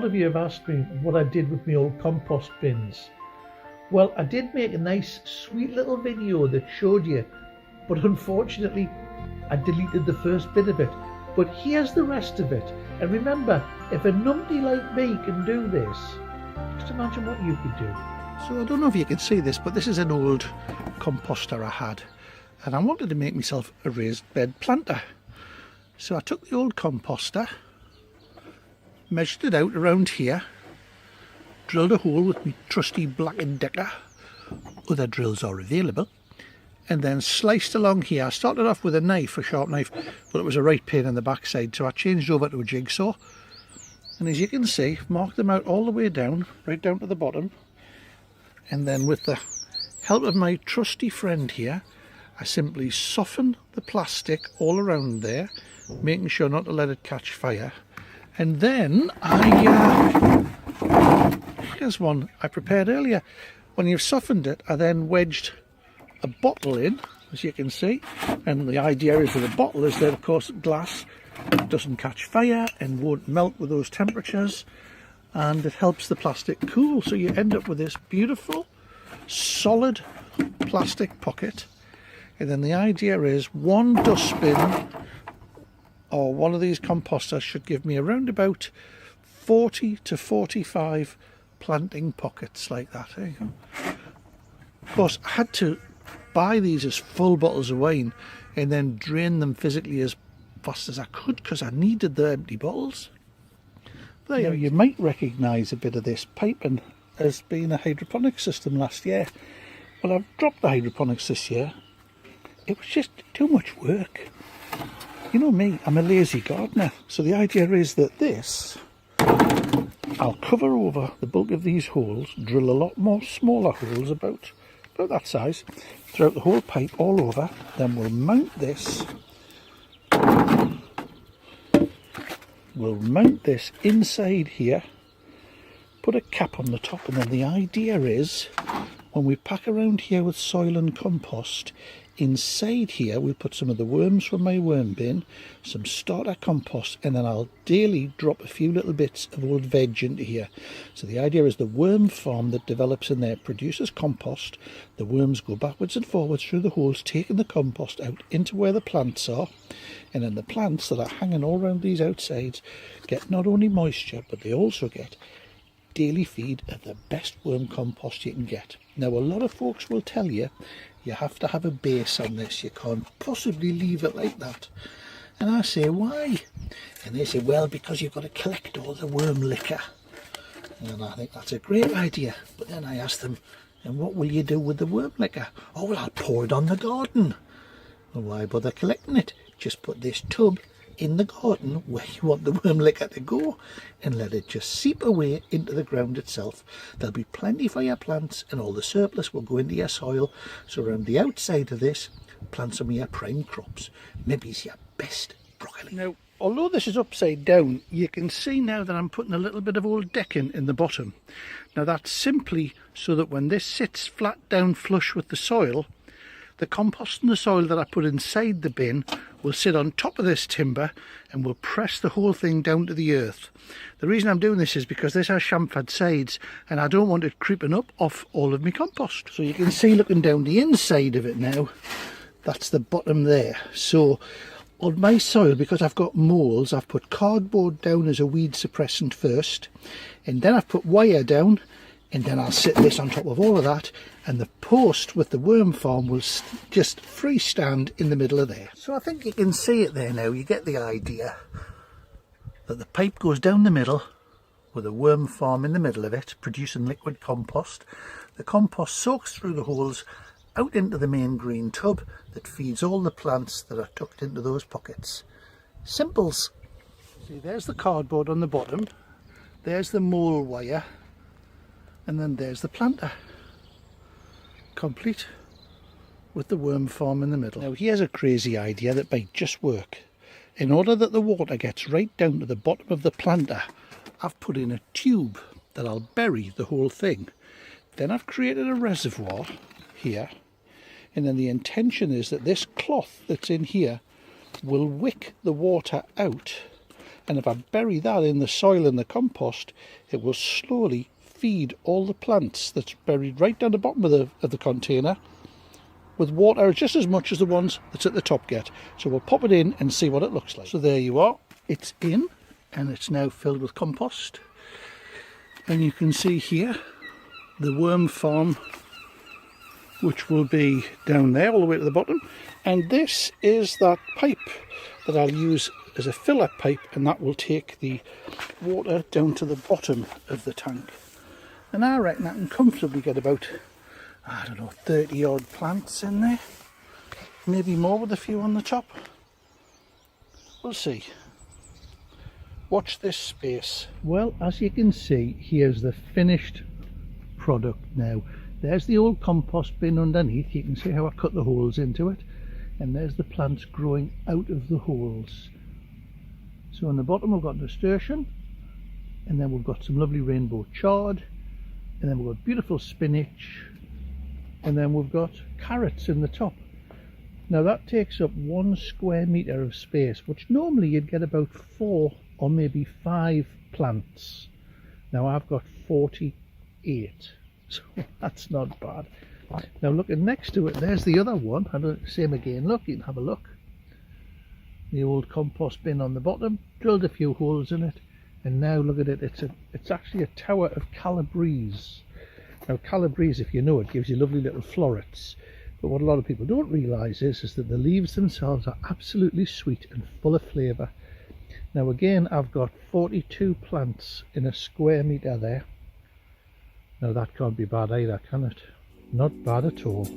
lot of you have asked me what I did with my old compost bins. Well, I did make a nice sweet little video that showed you, but unfortunately I deleted the first bit of it. But here's the rest of it. And remember, if a numpty like me can do this, just imagine what you could do. So I don't know if you can see this, but this is an old composter I had, and I wanted to make myself a raised bed planter. So I took the old composter, measured it out around here, drilled a hole with my trusty Black & Decker, other drills are available, and then sliced along here. I started off with a knife, a sharp knife, but it was a right pain in the backside, so I changed over to a jigsaw. And as you can see, marked them out all the way down, right down to the bottom. And then with the help of my trusty friend here, I simply soften the plastic all around there, making sure not to let it catch fire. And then here's one I prepared earlier. When you've softened it, I then wedged a bottle in, as you can see. And the idea is with a bottle is that, of course, glass doesn't catch fire and won't melt with those temperatures. And it helps the plastic cool, so you end up with this beautiful solid plastic pocket. And then the idea is one dustbin or one of these composters should give me around about 40 to 45 planting pockets like that. There you go. Of course, I had to buy these as full bottles of wine and then drain them physically as fast as I could because I needed the empty bottles. Now, you might recognise a bit of this piping as being a hydroponic system last year. Well, I've dropped the hydroponics this year. It was just too much work. You know me, I'm a lazy gardener. So the idea is that this, I'll cover over the bulk of these holes, drill a lot more smaller holes about that size, throughout the whole pipe all over. Then we'll mount this. We'll mount this inside here, put a cap on the top, and then the idea is when we pack around here with soil and compost, inside here we'll put some of the worms from my worm bin, some starter compost, and then I'll daily drop a few little bits of old veg into here. So the idea is the worm farm that develops in there produces compost. The worms go backwards and forwards through the holes, taking the compost out into where the plants are. And then the plants that are hanging all around these outsides get not only moisture, but they also get daily feed of the best worm compost you can get. Now, a lot of folks will tell you, you have to have a base on this. You can't possibly leave it like that. And I say, why? And they say, well, because you've got to collect all the worm liquor. And I think that's a great idea. But then I ask them, and what will you do with the worm liquor? Oh, well, I'll pour it on the garden. Well, why bother collecting it? Just put this tub in the garden where you want the worm liquor to go and let it just seep away into the ground itself. There'll be plenty for your plants, and all the surplus will go into your soil. So around the outside of this, plant some of your prime crops. Maybe it's your best broccoli. Now, although this is upside down, you can see now that I'm putting a little bit of old decking in the bottom. Now that's simply so that when this sits flat down flush with the soil, the compost and the soil that I put inside the bin will sit on top of this timber and will press the whole thing down to the earth. The reason I'm doing this is because this has chamfered sides and I don't want it creeping up off all of my compost. So you can see looking down the inside of it now, that's the bottom there. So on my soil, because I've got moles, I've put cardboard down as a weed suppressant first, and then I've put wire down, and then I'll sit this on top of all of that, and the post with the worm farm will just freestand in the middle of there. So I think you can see it there now. You get the idea that the pipe goes down the middle with a worm farm in the middle of it, producing liquid compost. The compost soaks through the holes out into the main green tub that feeds all the plants that are tucked into those pockets. Simples. See, there's the cardboard on the bottom, there's the mole wire, and then there's the planter, complete with the worm farm in the middle. Now here's a crazy idea that might just work. In order that the water gets right down to the bottom of the planter, I've put in a tube that I'll bury the whole thing. Then I've created a reservoir here, and then the intention is that this cloth that's in here will wick the water out And if I bury that in the soil and the compost, it will slowly feed all the plants that's buried right down the bottom of the container with water just as much as the ones that's at the top get. So we'll pop it in and see what it looks like. So there you are, it's in and it's now filled with compost. And you can see here the worm farm, which will be down there all the way to the bottom. And this is that pipe that I'll use as a filler pipe, and that will take the water down to the bottom of the tank. And I reckon I can comfortably get about, I don't know, 30 odd plants in there, maybe more with a few on the top. We'll see. Watch this space. Well, as you can see, here's the finished product now. There's the old compost bin underneath. You can see how I cut the holes into it, and there's the plants growing out of the holes. So on the bottom we've got nasturtium, and then we've got some lovely rainbow chard, and then we've got beautiful spinach, and then we've got carrots in the top. Now that takes up 1 square metre of space, which normally you'd get about 4 or maybe 5 plants. Now I've got 48, so that's not bad. Now looking next to it, there's the other one, and same again, look, you can have a look. The old compost bin on the bottom, drilled a few holes in it, and now look at it, it's actually a tower of calabrese. Now calabrese, if you know it, gives you lovely little florets, but what a lot of people don't realise is that the leaves themselves are absolutely sweet and full of flavour. Now again, I've got 42 plants in a square metre there. Now that can't be bad either, can it? Not bad at all.